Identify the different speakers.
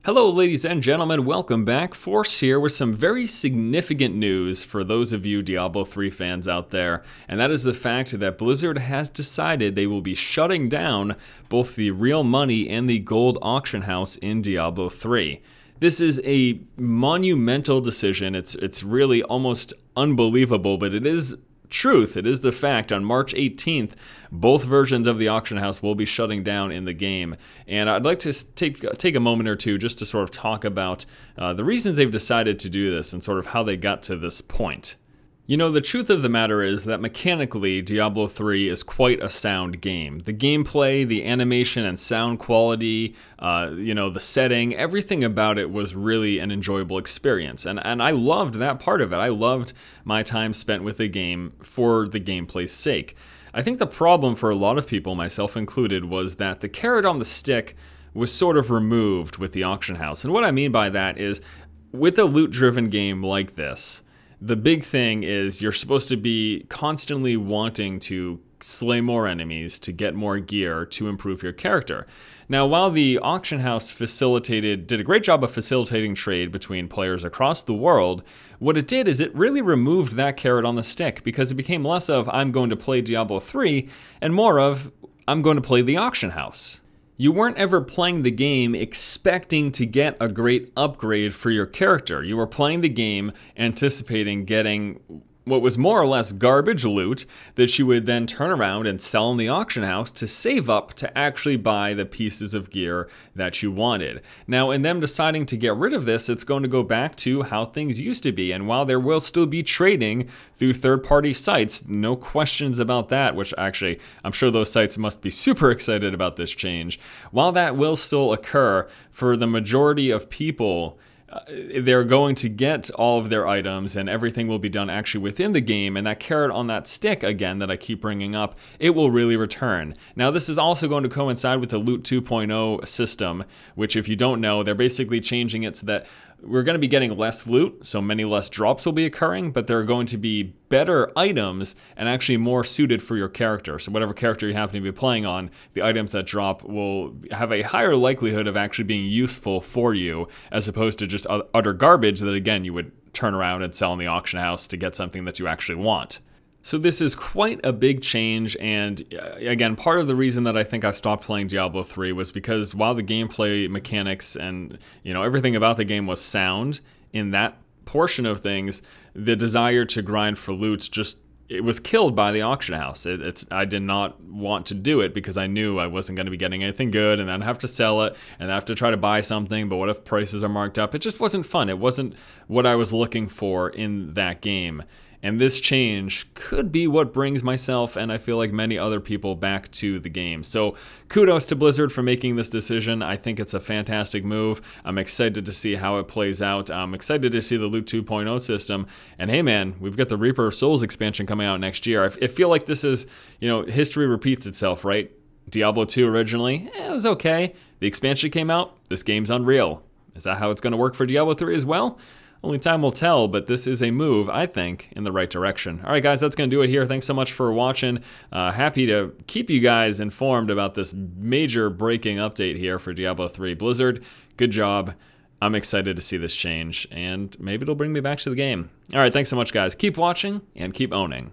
Speaker 1: Hello ladies and gentlemen, welcome back. Force here with some very significant news for those of you Diablo 3 fans out there, and that is the fact that Blizzard has decided they will be shutting down both the real money and the gold auction house in Diablo 3. This is a monumental decision. It's really almost unbelievable, but it is truth. It is the fact. On March 18th, both versions of the auction house will be shutting down in the game. And I'd like to take a moment or two just to sort of talk about the reasons they've decided to do this and sort of how they got to this point. You know, the truth of the matter is that mechanically, Diablo 3 is quite a sound game. The gameplay, the animation and sound quality, the setting, everything about it was really an enjoyable experience. And I loved that part of it. I loved my time spent with the game for the gameplay's sake. I think the problem for a lot of people, myself included, was that the carrot on the stick was sort of removed with the auction house. And what I mean by that is, with a loot-driven game like this, the big thing is you're supposed to be constantly wanting to slay more enemies, to get more gear, to improve your character. Now, while the auction house did a great job of facilitating trade between players across the world, what it did is it really removed that carrot on the stick, because it became less of I'm going to play Diablo 3 and more of I'm going to play the auction house. You weren't ever playing the game expecting to get a great upgrade for your character. You were playing the game anticipating getting what was more or less garbage loot that you would then turn around and sell in the auction house to save up to actually buy the pieces of gear that you wanted. Now, in them deciding to get rid of this, it's going to go back to how things used to be. And while there will still be trading through third-party sites, no questions about that, which actually, I'm sure those sites must be super excited about this change. While that will still occur, for the majority of people, they're going to get all of their items and everything will be done actually within the game, and that carrot on that stick, again, that I keep bringing up, it will really return. Now, this is also going to coincide with the Loot 2.0 system, which, if you don't know, they're basically changing it so that we're going to be getting less loot, so many less drops will be occurring, but there are going to be better items and actually more suited for your character. So whatever character you happen to be playing on, the items that drop will have a higher likelihood of actually being useful for you, as opposed to just utter garbage that, again, you would turn around and sell in the auction house to get something that you actually want. So this is quite a big change, and again, part of the reason that I think I stopped playing Diablo 3 was because while the gameplay mechanics and everything about the game was sound, in that portion of things, the desire to grind for loot it was killed by the auction house. I did not want to do it because I knew I wasn't going to be getting anything good, and then have to sell it, and have to try to buy something, but what if prices are marked up? It just wasn't fun. It wasn't what I was looking for in that game. And this change could be what brings myself and I feel like many other people back to the game. So kudos to Blizzard for making this decision. I think it's a fantastic move. I'm excited to see how it plays out. I'm excited to see the Loot 2.0 system. And hey man, we've got the Reaper of Souls expansion coming out next year. I feel like this is, history repeats itself, right? Diablo 2 originally, it was okay. The expansion came out, this game's unreal. Is that how it's going to work for Diablo 3 as well? Only time will tell, but this is a move, I think, in the right direction. All right, guys, that's going to do it here. Thanks so much for watching. Happy to keep you guys informed about this major breaking update here for Diablo 3. Blizzard, good job. I'm excited to see this change, and maybe it'll bring me back to the game. All right, thanks so much, guys. Keep watching and keep owning.